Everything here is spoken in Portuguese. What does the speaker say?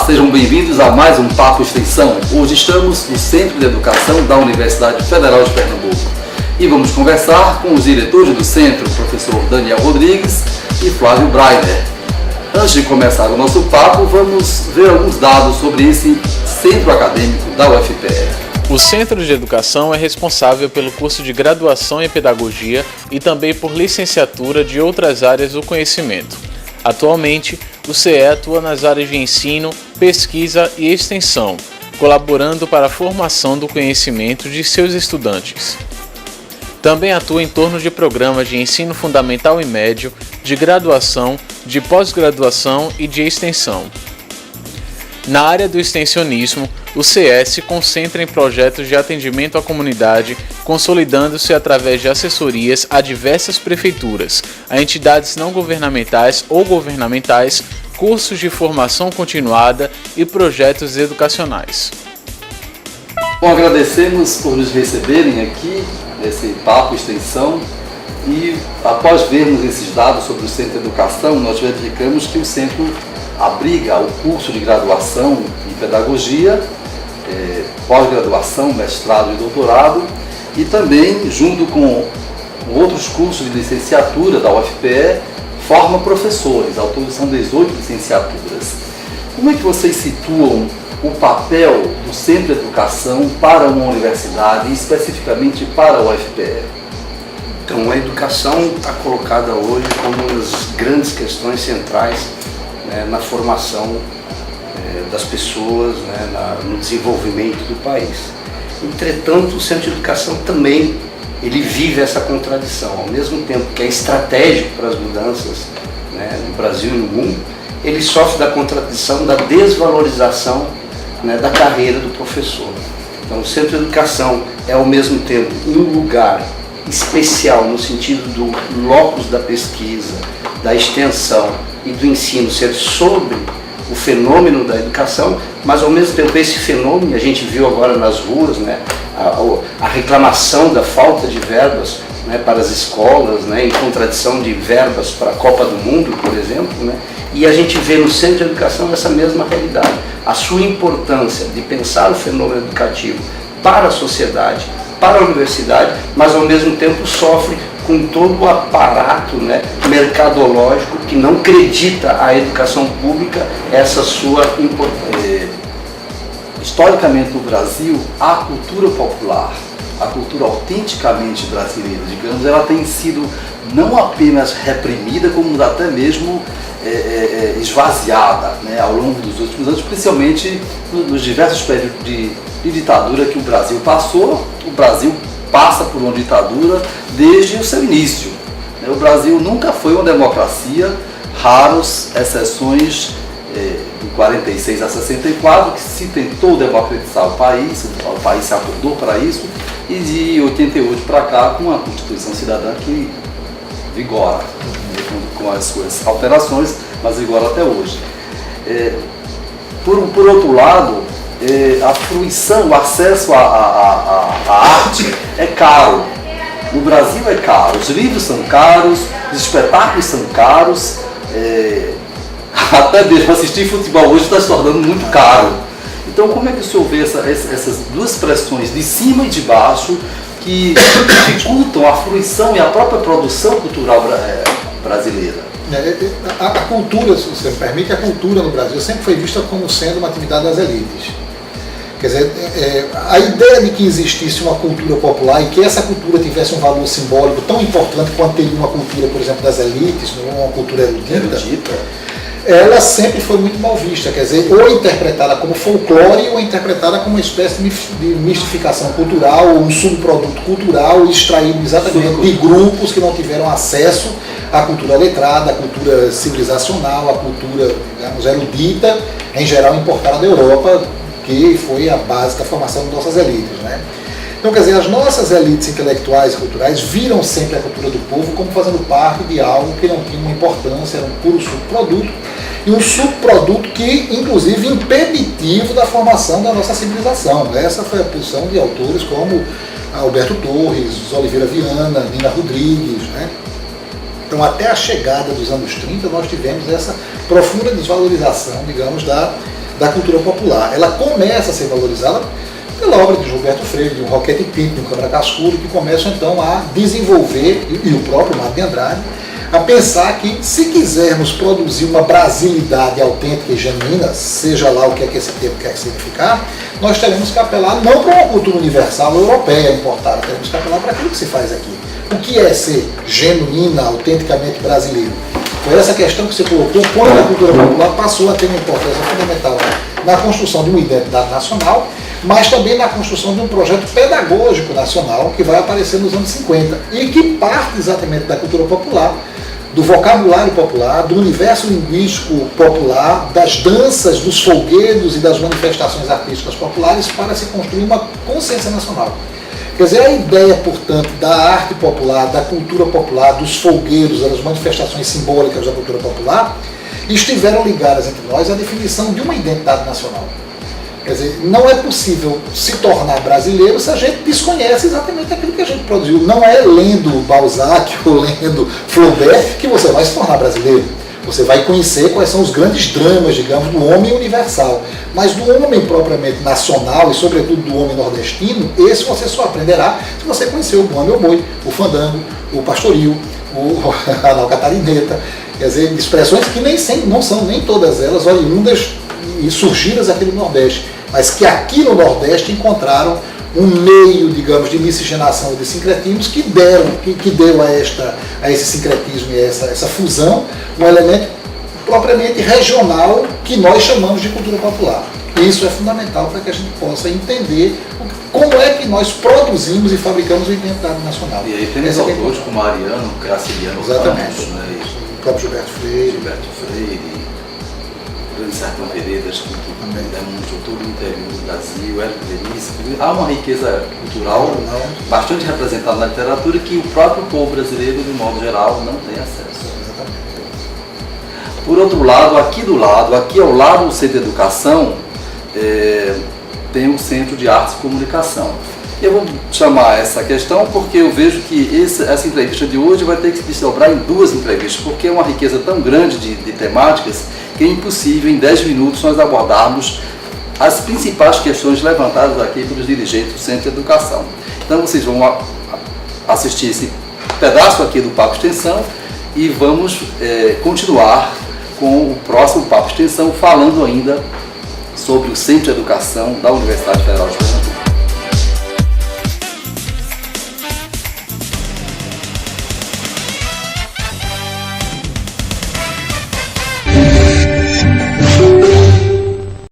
sejam bem-vindos a mais um Papo Extensão. Hoje estamos no Centro de Educação da Universidade Federal de Pernambuco e vamos conversar com os diretores do centro, o professor Daniel Rodrigues e Flávio Breiner. Antes de começar o nosso papo, vamos ver alguns dados sobre esse centro acadêmico da UFPE. O Centro de Educação é responsável pelo curso de graduação em pedagogia e também por licenciatura de outras áreas do conhecimento. Atualmente, o CE atua nas áreas de ensino, pesquisa e extensão, colaborando para a formação do conhecimento de seus estudantes. Também atua em torno de programas de ensino fundamental e médio, de graduação, de pós-graduação e de extensão. Na área do extensionismo, o CE se concentra em projetos de atendimento à comunidade, consolidando-se através de assessorias a diversas prefeituras, a entidades não governamentais ou governamentais, cursos de formação continuada e projetos educacionais. Bom, agradecemos por nos receberem aqui nesse Papo Extensão e após vermos esses dados sobre o Centro de Educação, nós verificamos que o centro abriga o curso de graduação em pedagogia, pós-graduação, mestrado e doutorado, e também, junto com outros cursos de licenciatura da UFPE, forma professores. Ao todo são 18 licenciaturas. Como é que vocês situam o papel do Centro de Educação para uma universidade e especificamente para a UFPE? Então, a educação está colocada hoje como uma das grandes questões centrais na formação das pessoas, no desenvolvimento do país. Entretanto, o Centro de Educação também ele vive essa contradição. Ao mesmo tempo que é estratégico para as mudanças no Brasil e no mundo, ele sofre da contradição da desvalorização da carreira do professor. Então, o Centro de Educação é, ao mesmo tempo, um lugar especial no sentido do locus da pesquisa, da extensão e do ensino ser sobre o fenômeno da educação, mas ao mesmo tempo esse fenômeno, a gente viu agora nas ruas, a reclamação da falta de verbas para as escolas, em contradição de verbas para a Copa do Mundo, por exemplo, e a gente vê no Centro de Educação essa mesma realidade, a sua importância de pensar o fenômeno educativo para a sociedade, para a universidade, mas ao mesmo tempo sofre com todo o aparato mercadológico que não acredita à educação pública essa sua importância. Historicamente no Brasil, a cultura popular, a cultura autenticamente brasileira, digamos, ela tem sido não apenas reprimida, como até mesmo esvaziada ao longo dos últimos anos, principalmente nos diversos períodos de ditadura que o Brasil passou. O Brasil passa por uma ditadura desde o seu início. O Brasil nunca foi uma democracia, raras exceções de 46 a 64, que se tentou democratizar o país se acordou para isso, e de 88 para cá, com a Constituição Cidadã que vigora, com as suas alterações, mas vigora até hoje. Por outro lado, a fruição, o acesso à arte é caro. No Brasil é caro, os livros são caros, os espetáculos são caros, até mesmo assistir futebol hoje está se tornando muito caro. Então, como é que o senhor vê essas duas pressões de cima e de baixo que dificultam a fruição e a própria produção cultural brasileira? A cultura, se você me permite, a cultura no Brasil sempre foi vista como sendo uma atividade das elites. Quer dizer, a ideia de que existisse uma cultura popular e que essa cultura tivesse um valor simbólico tão importante quanto teria uma cultura, por exemplo, das elites, uma cultura erudita, ela sempre foi muito mal vista, quer dizer, ou interpretada como folclore ou interpretada como uma espécie de mistificação cultural, ou um subproduto cultural extraído exatamente de grupos que não tiveram acesso à cultura letrada, à cultura civilizacional, à cultura, digamos, erudita, em geral importada da Europa, que foi a base da formação de nossas elites. Então, quer dizer, as nossas elites intelectuais e culturais viram sempre a cultura do povo como fazendo parte de algo que não tinha uma importância, era um puro subproduto, e um subproduto que, inclusive, impeditivo da formação da nossa civilização. Essa foi a posição de autores como Alberto Torres, Oliveira Viana, Nina Rodrigues. Então, até a chegada dos anos 30, nós tivemos essa profunda desvalorização, digamos, da cultura popular. Ela começa a ser valorizada pela obra de Gilberto Freire, de um Roquete Pinto, de um Câmara Cascudo, que começam então a desenvolver, e o próprio Mário de Andrade, a pensar que se quisermos produzir uma brasilidade autêntica e genuína, seja lá o que é que esse termo quer significar, nós teremos que apelar não para uma cultura universal europeia importada, teremos que apelar para aquilo que se faz aqui. O que é ser genuína, autenticamente brasileiro? Foi essa questão que você colocou, quando a cultura popular passou a ter uma importância fundamental na construção de uma identidade nacional, mas também na construção de um projeto pedagógico nacional que vai aparecer nos anos 50 e que parte exatamente da cultura popular, do vocabulário popular, do universo linguístico popular, das danças, dos folguedos e das manifestações artísticas populares para se construir uma consciência nacional. Quer dizer, a ideia, portanto, da arte popular, da cultura popular, dos folguedos, das manifestações simbólicas da cultura popular, estiveram ligadas entre nós à definição de uma identidade nacional. Quer dizer, não é possível se tornar brasileiro se a gente desconhece exatamente aquilo que a gente produziu. Não é lendo Balzac ou lendo Flaubert que você vai se tornar brasileiro. Você vai conhecer quais são os grandes dramas, digamos, do homem universal. Mas do homem propriamente nacional e, sobretudo, do homem nordestino, esse você só aprenderá se você conhecer o bumba meu boi, o fandango, o pastoril, a nau catarineta. Quer dizer, expressões que não são nem todas elas oriundas e surgidas aqui no Nordeste, mas que aqui no Nordeste encontraram um meio, digamos, de miscigenação de sincretismos que deu a esse sincretismo e essa fusão um elemento propriamente regional que nós chamamos de cultura popular. E isso é fundamental para que a gente possa entender como é que nós produzimos e fabricamos a identidade nacional. E aí temos autores como Ariano, Graciliano Ramos, né? O próprio Gilberto Freire, Grande Sertão Veredas, que demonstrou todo o interior do Brasil, Hélio Veríssimo. Há uma riqueza cultural bastante representada na literatura que o próprio povo brasileiro, de modo geral, não tem acesso. Por outro lado, aqui ao lado do Centro de Educação, tem o Centro de Artes e Comunicação. Eu vou chamar essa questão porque eu vejo que essa entrevista de hoje vai ter que se desdobrar em duas entrevistas, porque é uma riqueza tão grande de temáticas que é impossível em 10 minutos nós abordarmos as principais questões levantadas aqui pelos dirigentes do Centro de Educação. Então vocês vão assistir esse pedaço aqui do Papo Extensão e vamos continuar com o próximo Papo Extensão falando ainda sobre o Centro de Educação da Universidade Federal de Pernambuco.